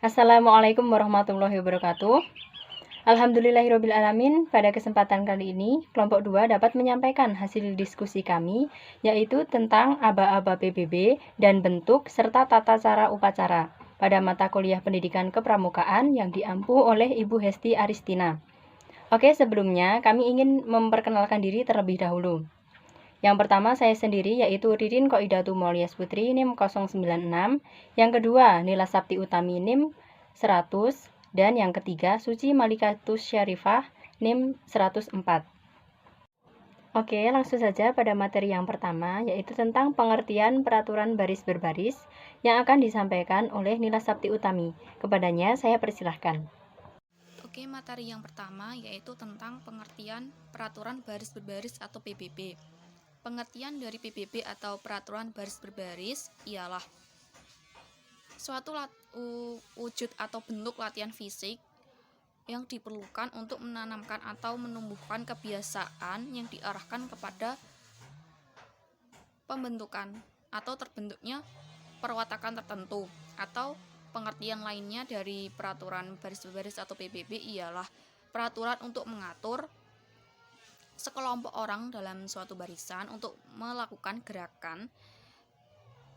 Assalamualaikum warahmatullahi wabarakatuh. Alhamdulillahirrabbilalamin. Pada kesempatan kali ini, kelompok 2 dapat menyampaikan hasil diskusi kami, yaitu tentang aba-aba PBB dan bentuk serta tata cara upacara pada mata kuliah pendidikan kepramukaan yang diampu oleh Ibu Hesti Aristina. Oke, sebelumnya kami ingin memperkenalkan diri terlebih dahulu. Yang pertama saya sendiri yaitu Ririn Koidatu Maulias Putri NIM 096, yang kedua Nila Sapti Utami NIM 100, dan yang ketiga Suci Malikatus Syarifah NIM 104. Oke, langsung saja pada materi yang pertama, yaitu tentang pengertian peraturan baris berbaris yang akan disampaikan oleh Nila Sapti Utami. Kepadanya saya persilahkan. Oke, materi yang pertama yaitu tentang pengertian peraturan baris berbaris atau PBB. Pengertian dari PBB atau peraturan baris berbaris ialah suatu wujud atau bentuk latihan fisik yang diperlukan untuk menanamkan atau menumbuhkan kebiasaan yang diarahkan kepada pembentukan atau terbentuknya perwatakan tertentu. Atau pengertian lainnya dari peraturan baris berbaris atau PBB ialah peraturan untuk mengatur sekelompok orang dalam suatu barisan untuk melakukan gerakan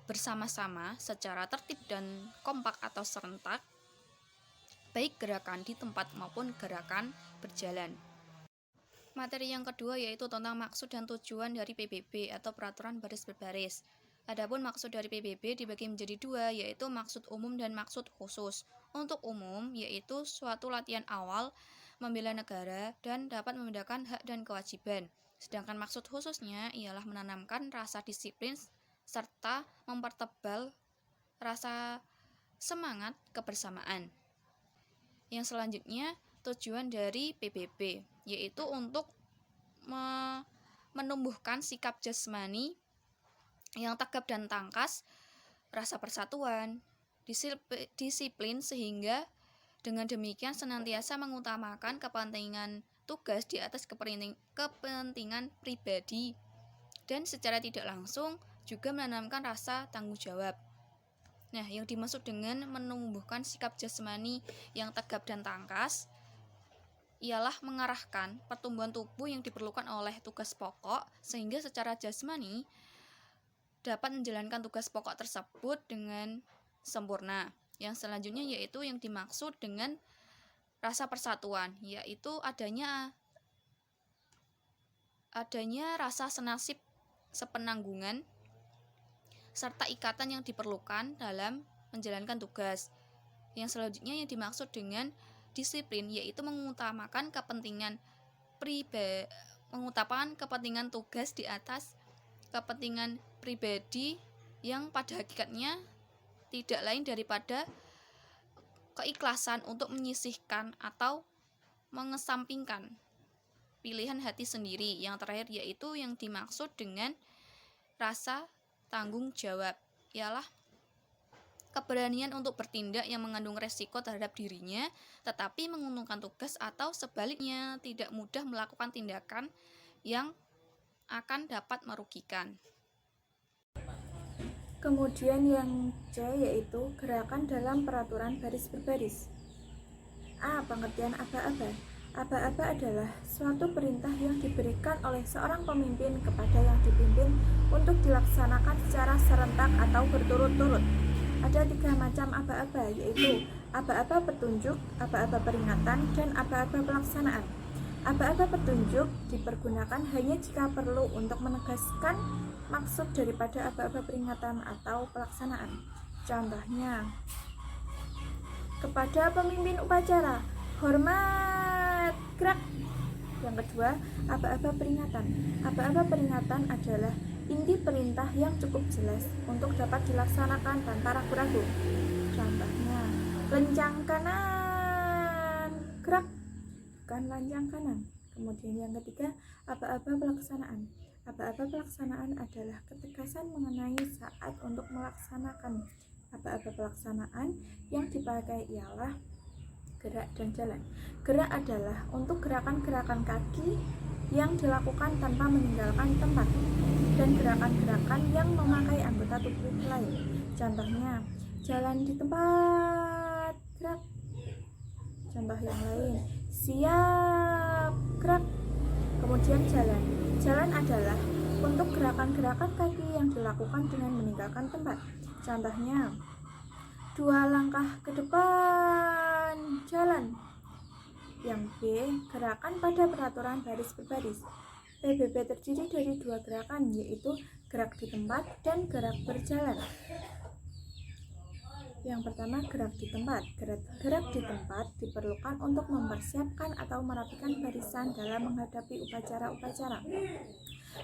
bersama-sama secara tertib dan kompak atau serentak, baik gerakan di tempat maupun gerakan berjalan. Materi yang kedua yaitu tentang maksud dan tujuan dari PBB atau peraturan baris berbaris. Adapun maksud dari PBB dibagi menjadi dua, yaitu maksud umum dan maksud khusus. Untuk umum yaitu suatu latihan awal membela negara dan dapat membedakan hak dan kewajiban. Sedangkan maksud khususnya ialah menanamkan rasa disiplin serta mempertebal rasa semangat kebersamaan. Yang selanjutnya, tujuan dari PBB yaitu untuk menumbuhkan sikap jasmani yang tegap dan tangkas, rasa persatuan, disiplin sehingga dengan demikian senantiasa mengutamakan kepentingan tugas di atas kepentingan pribadi dan secara tidak langsung juga menanamkan rasa tanggung jawab. Nah, yang dimaksud dengan menumbuhkan sikap jasmani yang tegap dan tangkas ialah mengarahkan pertumbuhan tubuh yang diperlukan oleh tugas pokok sehingga secara jasmani dapat menjalankan tugas pokok tersebut dengan sempurna. Yang selanjutnya yaitu yang dimaksud dengan rasa persatuan, yaitu adanya rasa senasib sepenanggungan serta ikatan yang diperlukan dalam menjalankan tugas. Yang selanjutnya yang dimaksud dengan disiplin yaitu mengutamakan kepentingan tugas di atas kepentingan pribadi yang pada hakikatnya tidak lain daripada keikhlasan untuk menyisihkan atau mengesampingkan pilihan hati sendiri. Yang terakhir yaitu yang dimaksud dengan rasa tanggung jawab ialah keberanian untuk bertindak yang mengandung resiko terhadap dirinya tetapi menguntungkan tugas atau sebaliknya tidak mudah melakukan tindakan yang akan dapat merugikan. Kemudian yang C yaitu gerakan dalam peraturan baris berbaris. A. Pengertian aba-aba. Aba-aba adalah suatu perintah yang diberikan oleh seorang pemimpin kepada yang dipimpin untuk dilaksanakan secara serentak atau berturut-turut. Ada 3 macam aba-aba, yaitu aba-aba petunjuk, aba-aba peringatan, dan aba-aba pelaksanaan. Aba-aba petunjuk dipergunakan hanya jika perlu untuk menegaskan maksud daripada aba-aba peringatan atau pelaksanaan. Contohnya, kepada pemimpin upacara, hormat, gerak. Yang kedua, aba-aba peringatan. Aba-aba peringatan adalah inti perintah yang cukup jelas untuk dapat dilaksanakan tanpa ragu-ragu. Contohnya, lencang kanan, gerak, bukan lancang kanan. Kemudian yang ketiga, aba-aba pelaksanaan. Aba-aba pelaksanaan adalah ketegasan mengenai saat untuk melaksanakan. Aba-aba pelaksanaan yang dipakai ialah gerak dan jalan. Gerak adalah untuk gerakan-gerakan kaki yang dilakukan tanpa meninggalkan tempat dan gerakan-gerakan yang memakai anggota tubuh lain. Contohnya, jalan di tempat, gerak. Contoh yang lain, siap, gerak. Kemudian jalan. Jalan adalah untuk gerakan-gerakan kaki yang dilakukan dengan meninggalkan tempat. Contohnya, 2 langkah ke depan, jalan. Yang B, gerakan pada peraturan baris berbaris. PBB terdiri dari 2 gerakan, yaitu gerak di tempat dan gerak berjalan. Yang pertama, gerak di tempat. Gerak di tempat diperlukan untuk mempersiapkan atau merapikan barisan dalam menghadapi upacara-upacara.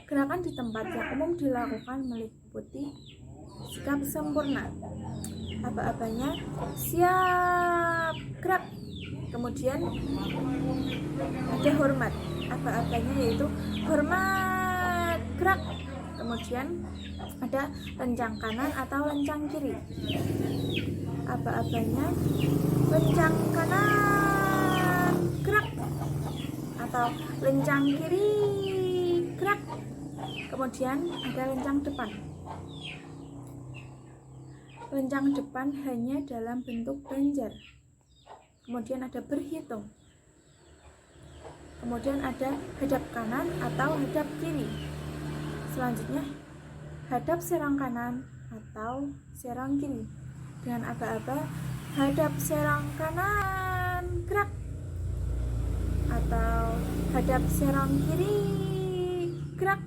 Gerakan di tempat yang umum dilakukan meliputi sikap sempurna. Aba-abanya, siap, gerak. Kemudian ada hormat. Aba-abanya yaitu hormat, gerak. Kemudian ada lencang kanan atau lencang kiri. Aba-abanya, lencang kanan, gerak. Atau lencang kiri, gerak. Kemudian ada lencang depan. Lencang depan hanya dalam bentuk banjar. Kemudian ada berhitung. Kemudian ada hadap kanan atau hadap kiri. Selanjutnya, hadap serang kanan atau serang kiri. Dengan aba-aba, hadap serang kanan, gerak. Atau hadap serang kiri, gerak.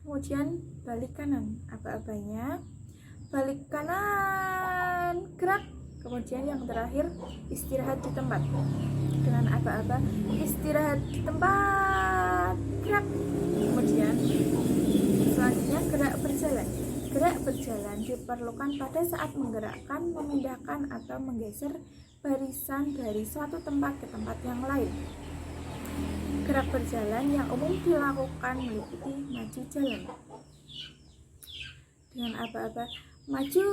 Kemudian balik kanan. Aba-abanya, balik kanan, gerak. Kemudian yang terakhir, istirahat di tempat. Dengan aba-aba, istirahat di tempat, gerak. Kemudian selanjutnya gerak berjalan. Gerak berjalan diperlukan pada saat menggerakkan, memindahkan, atau menggeser barisan dari suatu tempat ke tempat yang lain. Gerak berjalan yang umum dilakukan meliputi maju jalan. Dengan aba-aba, maju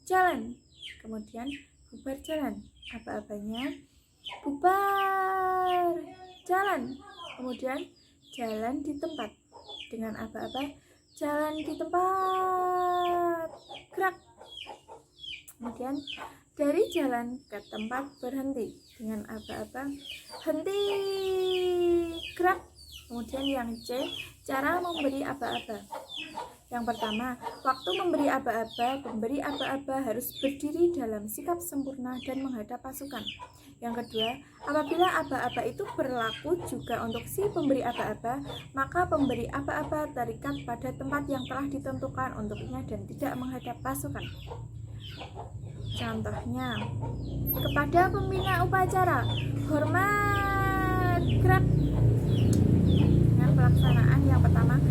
jalan. Kemudian bubar jalan. Aba-abanya, bubar jalan. Kemudian jalan di tempat. Dengan aba-aba, jalan di tempat, gerak. Kemudian dari jalan ke tempat berhenti. Dengan aba-aba, henti, gerak. Kemudian yang C, cara memberi aba-aba. Yang pertama, waktu memberi aba-aba, pemberi aba-aba harus berdiri dalam sikap sempurna dan menghadap pasukan. Yang kedua, apabila aba-aba itu berlaku juga untuk si pemberi aba-aba, maka pemberi aba-aba terikat pada tempat yang telah ditentukan untuknya dan tidak menghadap pasukan. Contohnya, kepada pembina upacara, hormat, gerak. Dengan pelaksanaan yang pertama,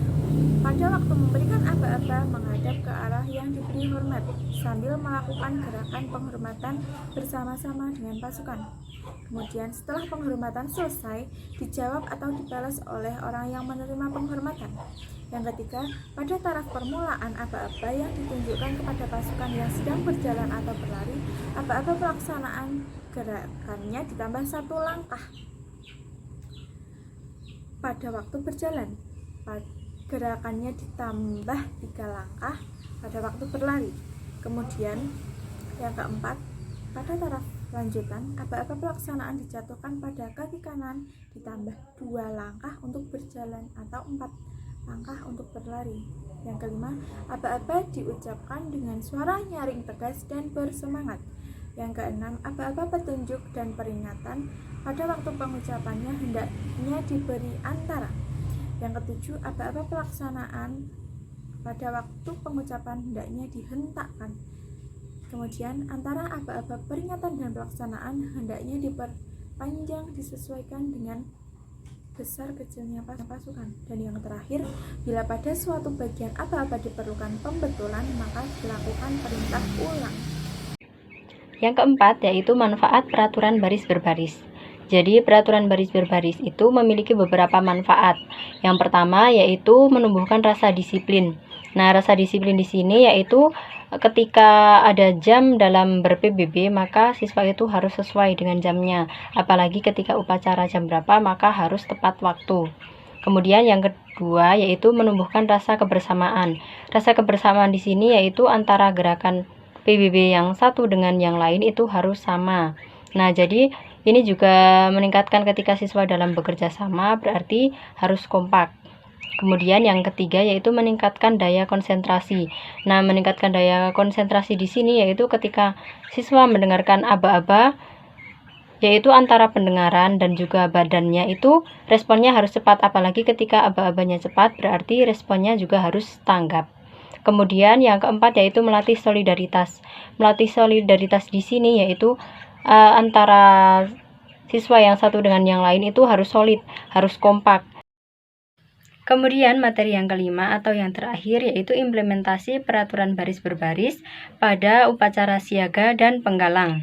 pada waktu memberikan aba-aba menghadap ke arah yang diberi hormat sambil melakukan gerakan penghormatan bersama-sama dengan pasukan. Kemudian setelah penghormatan selesai, dijawab atau dibalas oleh orang yang menerima penghormatan. Yang ketiga, pada taraf permulaan aba-aba yang ditunjukkan kepada pasukan yang sedang berjalan atau berlari, aba-aba pelaksanaan gerakannya ditambah 1 langkah. Pada waktu berjalan, gerakannya ditambah 3 langkah pada waktu berlari. Kemudian yang keempat, pada taraf lanjutan, aba-aba pelaksanaan dijatuhkan pada kaki kanan ditambah 2 langkah untuk berjalan atau 4 langkah untuk berlari. Yang kelima, aba-aba diucapkan dengan suara nyaring tegas dan bersemangat. Yang keenam, aba-aba petunjuk dan peringatan pada waktu pengucapannya hendaknya diberi antara. Yang ketujuh, aba-aba pelaksanaan pada waktu pengucapan hendaknya dihentakkan. Kemudian antara aba-aba peringatan dan pelaksanaan hendaknya diperpanjang disesuaikan dengan besar kecilnya pasukan. Dan yang terakhir, bila pada suatu bagian aba-aba diperlukan pembetulan, maka dilakukan perintah ulang. Yang keempat yaitu manfaat peraturan baris berbaris. Jadi peraturan baris berbaris itu memiliki beberapa manfaat. Yang pertama yaitu menumbuhkan rasa disiplin. Nah, rasa disiplin di sini yaitu ketika ada jam dalam ber-PBB, maka siswa itu harus sesuai dengan jamnya. Apalagi ketika upacara jam berapa, maka harus tepat waktu. Kemudian yang kedua yaitu menumbuhkan rasa kebersamaan. Rasa kebersamaan di sini yaitu antara gerakan PBB yang satu dengan yang lain itu harus sama. Nah, jadi ini juga meningkatkan ketika siswa dalam bekerja sama, berarti harus kompak. Kemudian yang ketiga yaitu meningkatkan daya konsentrasi. Nah, meningkatkan daya konsentrasi di sini yaitu ketika siswa mendengarkan aba-aba, yaitu antara pendengaran dan juga badannya itu responnya harus cepat, apalagi ketika aba-abanya cepat berarti responnya juga harus tanggap. Kemudian yang keempat yaitu melatih solidaritas. Melatih solidaritas di sini yaitu antara siswa yang satu dengan yang lain itu harus solid, harus kompak. Kemudian materi yang kelima atau yang terakhir yaitu implementasi peraturan baris berbaris pada upacara siaga dan penggalang.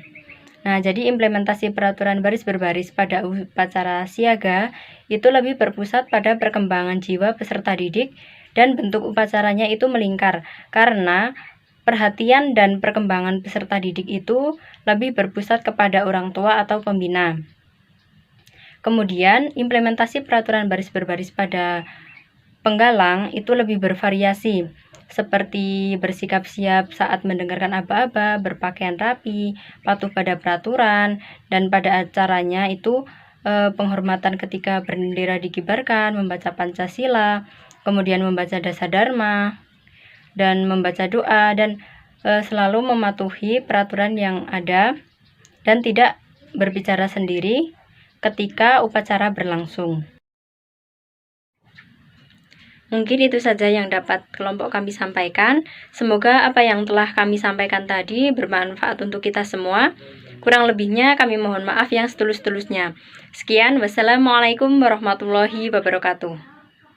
Nah, jadi implementasi peraturan baris berbaris pada upacara siaga itu lebih berpusat pada perkembangan jiwa peserta didik dan bentuk upacaranya itu melingkar karena perhatian dan perkembangan peserta didik itu lebih berpusat kepada orang tua atau pembina. Kemudian implementasi peraturan baris berbaris pada penggalang itu lebih bervariasi, seperti bersikap siap saat mendengarkan aba-aba, berpakaian rapi, patuh pada peraturan, dan pada acaranya itu penghormatan ketika bendera dikibarkan, membaca Pancasila, kemudian membaca Dasa Dharma, dan membaca doa, dan selalu mematuhi peraturan yang ada, dan tidak berbicara sendiri ketika upacara berlangsung. Mungkin itu saja yang dapat kelompok kami sampaikan. Semoga apa yang telah kami sampaikan tadi bermanfaat untuk kita semua. Kurang lebihnya kami mohon maaf yang setulus-tulusnya. Sekian, wassalamualaikum warahmatullahi wabarakatuh.